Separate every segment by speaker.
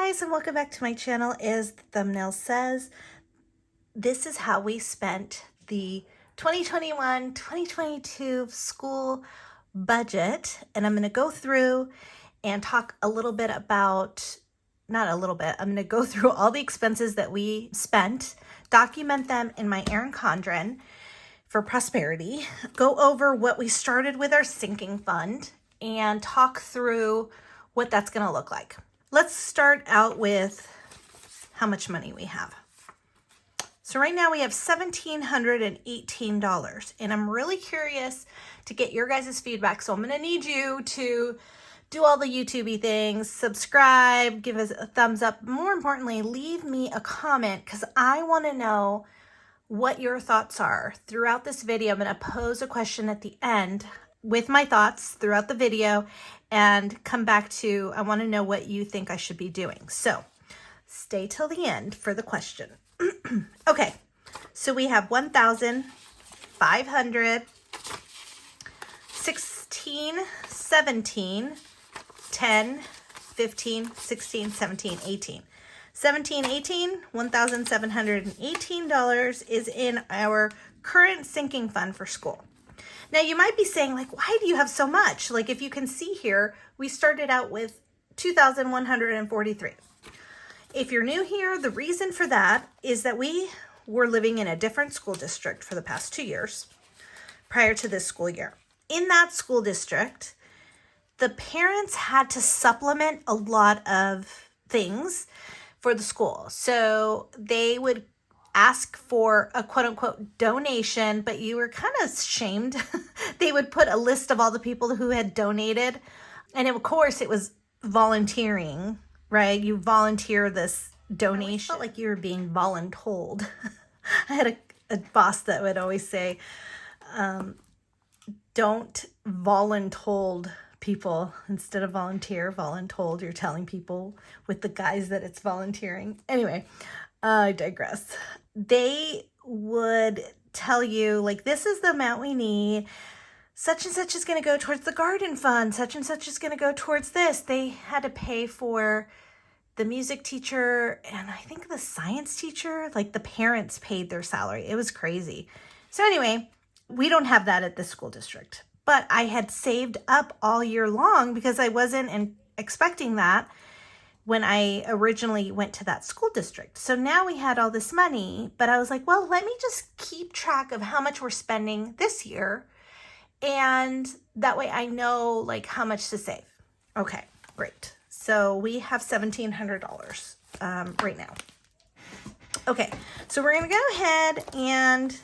Speaker 1: guys, and welcome back to my channel. As the thumbnail says, this is how we spent the 2021-2022 school budget, and I'm going to go through and talk a little bit about, not a little bit, I'm going to go through all the expenses that we spent, document them in my Erin Condren for prosperity, go over what we started with our sinking fund, and talk through what that's going to look like. Let's start out with how much money we have. So right now we have $1,718, and I'm really curious to get your guys' feedback. So I'm going to need you to do all the YouTube-y things, subscribe, give us a thumbs up. More importantly, leave me a comment because I want to know what your thoughts are throughout this video. I'm going to pose a question at the end with my thoughts throughout the video and come back to, I want to know what you think I should be doing. So stay till the end for the question. Okay, so we have 1,500, 16, 17, 10, 15, 16, 17, 18. 17, 18, $1,718 is in our current sinking fund for school. Now you might be saying, like, why do you have so much? Like, if you can see here, we started out with 2,143. If you're new here, the reason for that is that we were living in a different school district for the past 2 years prior to this school year. In that school district, the parents had to supplement a lot of things for the school. So they would ask for a quote unquote donation, but you were kind of shamed. They would put a list of all the people who had donated. And of course it was volunteering, right? You volunteer this donation. I felt like you were being voluntold. I had a boss that would always say, don't voluntold people. Instead of volunteer, voluntold. You're telling people with the guise that it's volunteering. Anyway, I digress. They would tell you, like, this is the amount we need. Such and such is going to go towards the garden fund. Such and such is going to go towards this. They had to pay for the music teacher and I think the science teacher. Like, the parents paid their salary. It was crazy. So anyway, we don't have that at this school district. But I had saved up all year long because I wasn't expecting that when I originally went to that school district. So now we had all this money, but I was like, well, let me just keep track of how much we're spending this year. And that way I know, like, how much to save. Okay, great. So we have $1,700 right now. Okay, so we're going to go ahead, and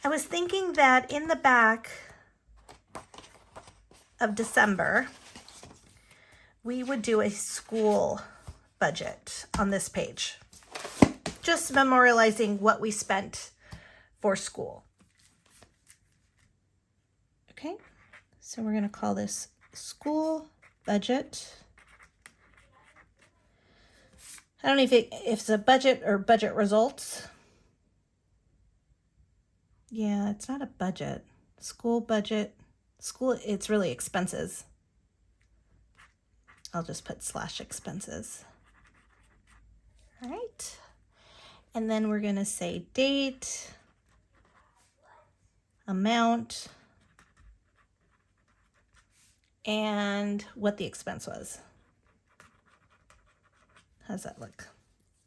Speaker 1: I was thinking that in the back of December, we would do a school budget on this page, just memorializing what we spent for school. Okay, so we're going to call this school budget. I don't know if it's a budget or budget results. Yeah, it's not a budget. School budget. School, it's really expenses. I'll just put /expenses. All right. And then we're going to say date, amount, and what the expense was. How's that look?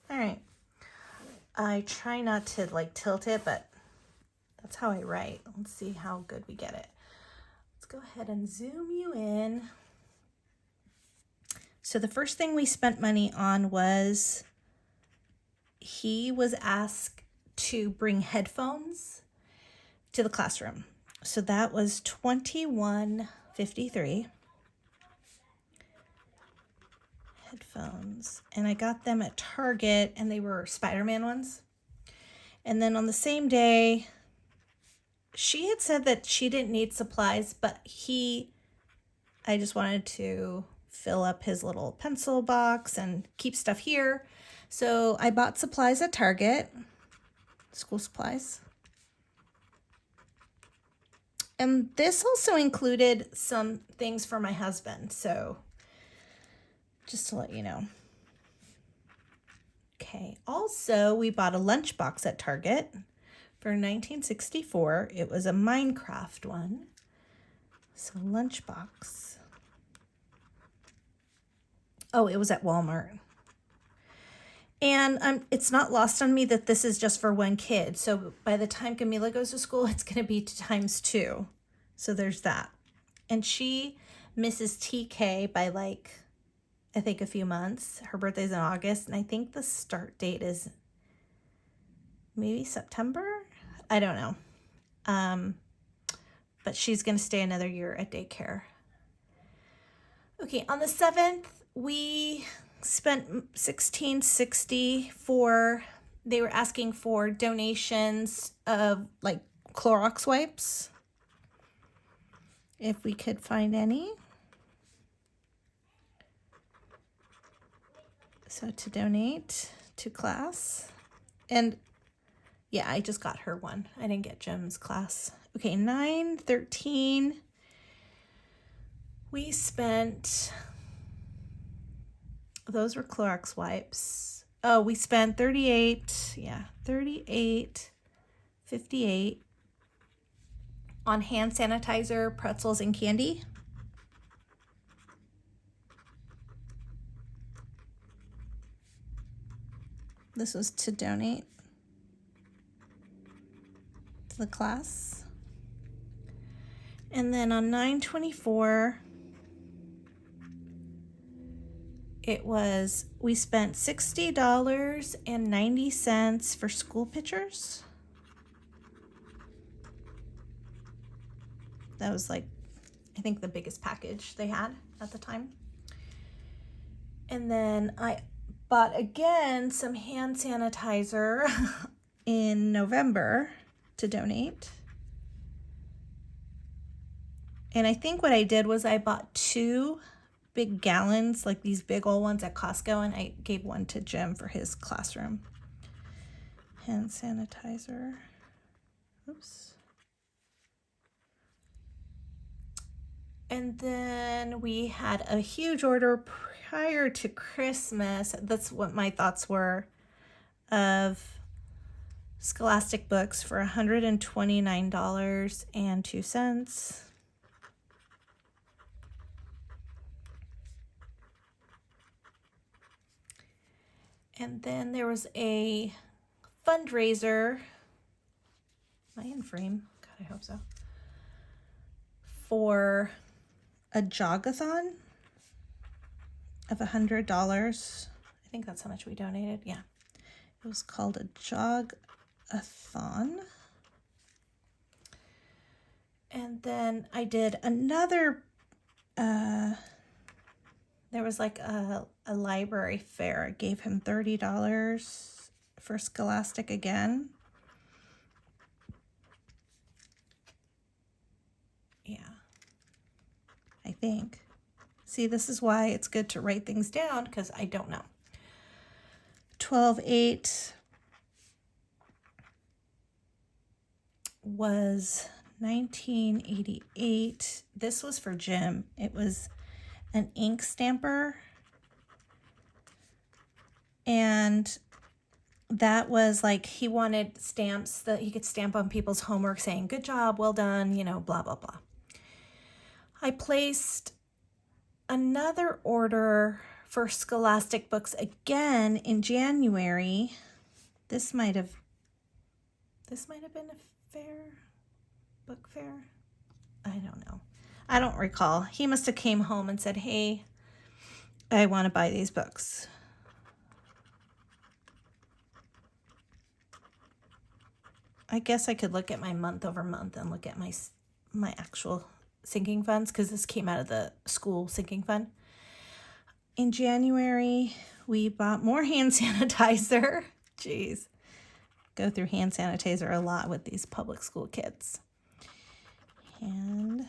Speaker 1: All right. I try not to, like, tilt it, but that's how I write. Let's see how good we get it. Let's go ahead and zoom you in. So the first thing we spent money on was, he was asked to bring headphones to the classroom. So that was $21.53. Headphones. And I got them at Target, and they were Spider-Man ones. And then on the same day, she had said that she didn't need supplies, but I just wanted to fill up his little pencil box and keep stuff here. So I bought supplies at Target, school supplies. And this also included some things for my husband. So just to let you know. Okay. Also, we bought a lunchbox at Target for $19.64. It was a Minecraft one. So lunchbox. Oh, it was at Walmart. And it's not lost on me that this is just for one kid. So by the time Camila goes to school, it's going to be times 2. So there's that. And she misses TK by like, I think a few months. Her birthday's in August. And I think the start date is maybe September. I don't know. But she's going to stay another year at daycare. Okay, on the 7th, we spent $16.60 for, they were asking for donations of like Clorox wipes, if we could find any. So to donate to class. And yeah, I just got her one. I didn't get Jim's class. Okay, 9/13. We spent, those were Clorox wipes. Oh, we spent $38.58 on hand sanitizer, pretzels, and candy. This was to donate to the class. And then on 9/24, we spent $60.90 for school pictures. That was like, I think the biggest package they had at the time. And then I bought again some hand sanitizer in November to donate. And I think what I did was I bought 2 big gallons, like these big old ones at Costco, and I gave one to Jim for his classroom. Hand sanitizer. Oops. And then we had a huge order prior to Christmas. That's what my thoughts were, of Scholastic books for $129.02. And then there was a fundraiser. Am I in frame? God, I hope so. For a jogathon of $100. I think that's how much we donated. Yeah. It was called a jogathon. And then I did another, there was like a library fair. I gave him $30 for Scholastic again. Yeah, I think. See, this is why it's good to write things down, because I don't know. 12/8 was $19.88. This was for Jim. It was an ink stamper. And that was like, he wanted stamps that he could stamp on people's homework saying, good job, well done, you know, blah, blah, blah. I placed another order for Scholastic books again in January. This might have been a book fair. I don't know. I don't recall. He must have came home and said, hey, I want to buy these books. I guess I could look at my month over month and look at my actual sinking funds, because this came out of the school sinking fund. In January, we bought more hand sanitizer. Jeez. Go through hand sanitizer a lot with these public school kids. Hand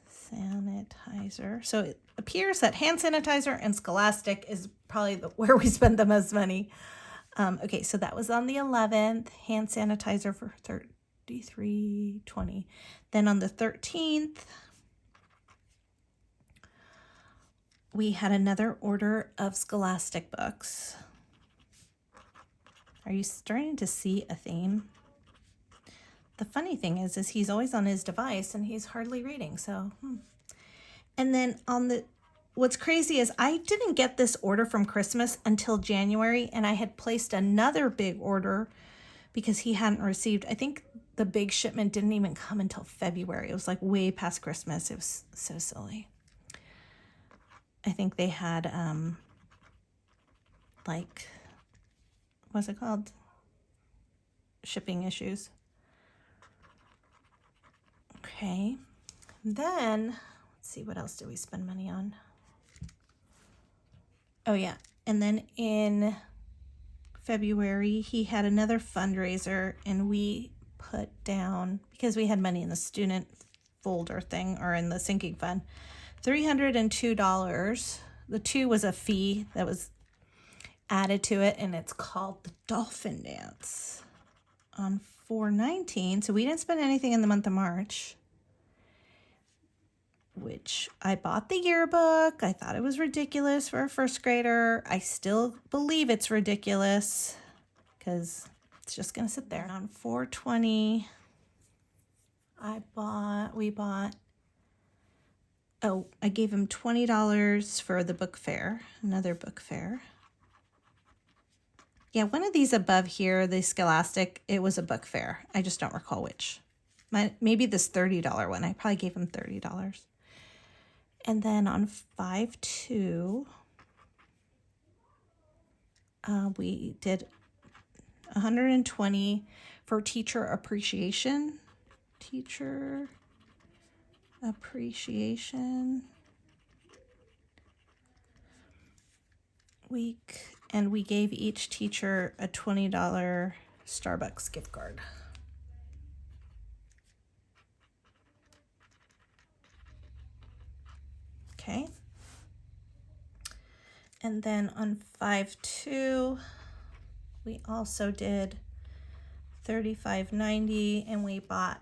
Speaker 1: sanitizer. So it appears that hand sanitizer and Scholastic is probably where we spend the most money. Okay, so that was on the 11th. Hand sanitizer for $33.20. Then on the 13th, we had another order of Scholastic books. Are you starting to see a theme? The funny thing is he's always on his device and he's hardly reading. So, And then what's crazy is I didn't get this order from Christmas until January, and I had placed another big order because he hadn't received, I think the big shipment didn't even come until February. It was like way past Christmas. It was so silly. I think they had, what's it called? Shipping issues. Okay. Then, let's see, what else did we spend money on? Oh, yeah. And then in February, he had another fundraiser, and we put down, because we had money in the student folder thing or in the sinking fund, $302. The 2 was a fee that was added to it, and it's called the Dolphin Dance on 4/19. So we didn't spend anything in the month of March, which I bought the yearbook. I thought it was ridiculous for a first grader. I still believe it's ridiculous because it's just going to sit there. On 4/20, I gave him $20 for the book fair, another book fair. Yeah, one of these above here, the Scholastic, it was a book fair. I just don't recall which. Maybe this $30 one. I probably gave him $30. And then on 5/2, we did $120 for teacher appreciation. Teacher appreciation week. And we gave each teacher a $20 Starbucks gift card. Okay. And then on 5/2, we also did $35.90, and we bought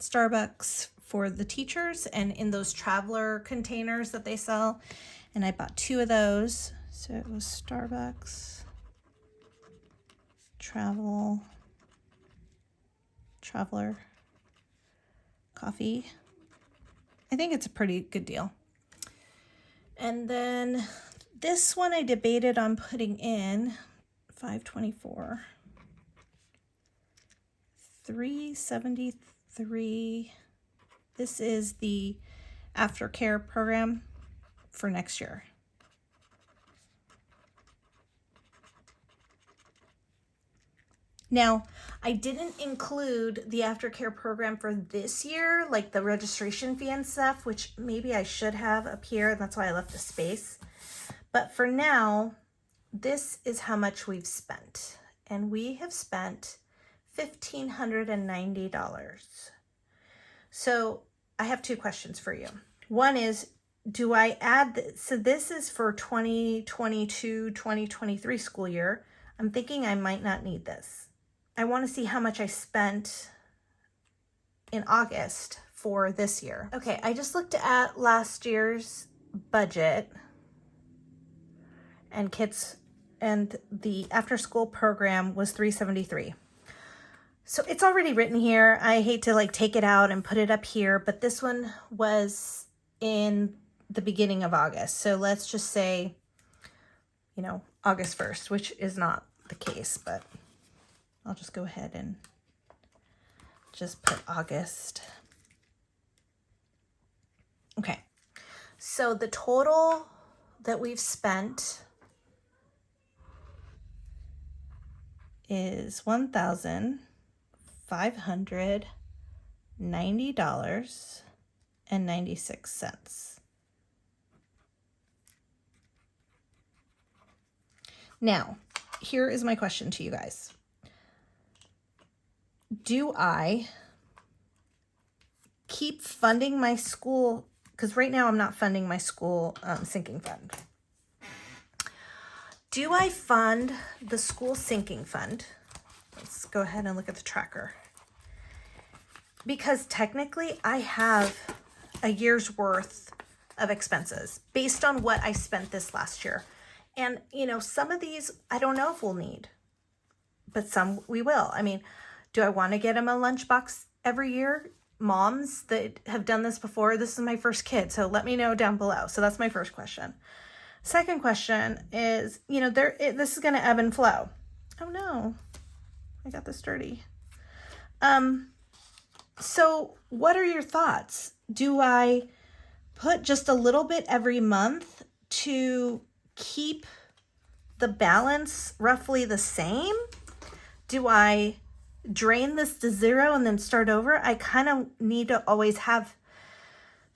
Speaker 1: Starbucks for the teachers and in those traveler containers that they sell. And I bought 2 of those. So it was Starbucks, traveler coffee. I think it's a pretty good deal. And then this one I debated on putting in 5/24, $373. This is the aftercare program for next year. Now, I didn't include the aftercare program for this year, like the registration fee and stuff, which maybe I should have up here, and that's why I left the space. But for now, this is how much we've spent. And we have spent $1,590. So I have 2 questions for you. One is, do I add this? So this is for 2022-2023 school year. I'm thinking I might not need this. I want to see how much I spent in August for this year. Okay, I just looked at last year's budget and kits, and the after school program was $373. So it's already written here. I hate to take it out and put it up here, but this one was in the beginning of August. So let's just say, August 1st, which is not the case, but I'll just go ahead and just put August. Okay, so the total that we've spent is $1,590.96. Now, here is my question to you guys. Do I keep funding my school? Because right now I'm not funding my school sinking fund. Do I fund the school sinking fund? Let's go ahead and look at the tracker. Because technically I have a year's worth of expenses based on what I spent this last year. And, some of these I don't know if we'll need. but some we will. I mean, do I want to get them a lunchbox every year? Moms that have done this before, this is my first kid, so let me know down below. So that's my first question. Second question is, you know, this is going to ebb and flow. Oh no, I got this dirty. So what are your thoughts? Do I put just a little bit every month to keep the balance roughly the same? Do I drain this to zero and then start over? I kind of need to always have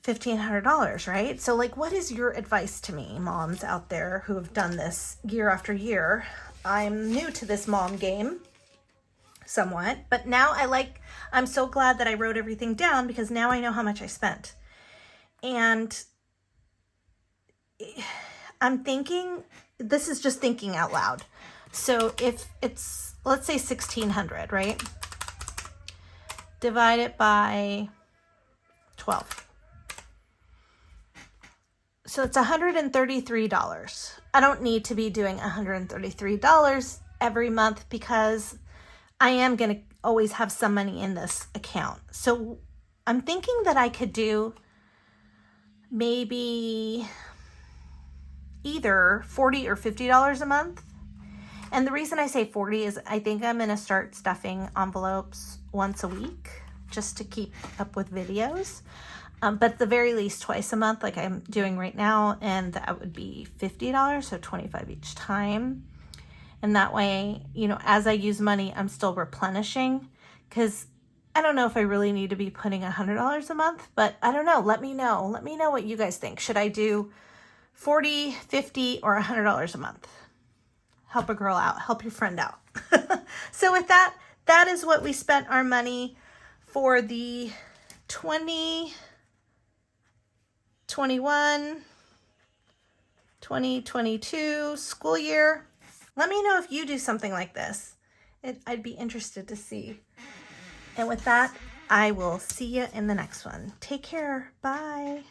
Speaker 1: $1,500, right? So like, what is your advice to me, moms out there who have done this year after year? I'm new to this mom game somewhat, but now I'm so glad that I wrote everything down, because now I know how much I spent. And I'm thinking, this is just thinking out loud. So if it's, let's say $1,600, right? Divide it by 12. So it's $133. I don't need to be doing $133 every month, because I am going to always have some money in this account. So I'm thinking that I could do maybe either $40 or $50 a month. And the reason I say 40 is I think I'm going to start stuffing envelopes once a week just to keep up with videos. But at the very least twice a month, like I'm doing right now, and that would be $50, so $25 each time. And that way, you know, as I use money, I'm still replenishing, because I don't know if I really need to be putting $100 a month, but I don't know. Let me know. Let me know what you guys think. Should I do 40, 50, or $100 a month? Help a girl out. Help your friend out. So with that, that is what we spent our money for the 2022 school year. Let me know if you do something like this. I'd be interested to see. And with that, I will see you in the next one. Take care. Bye.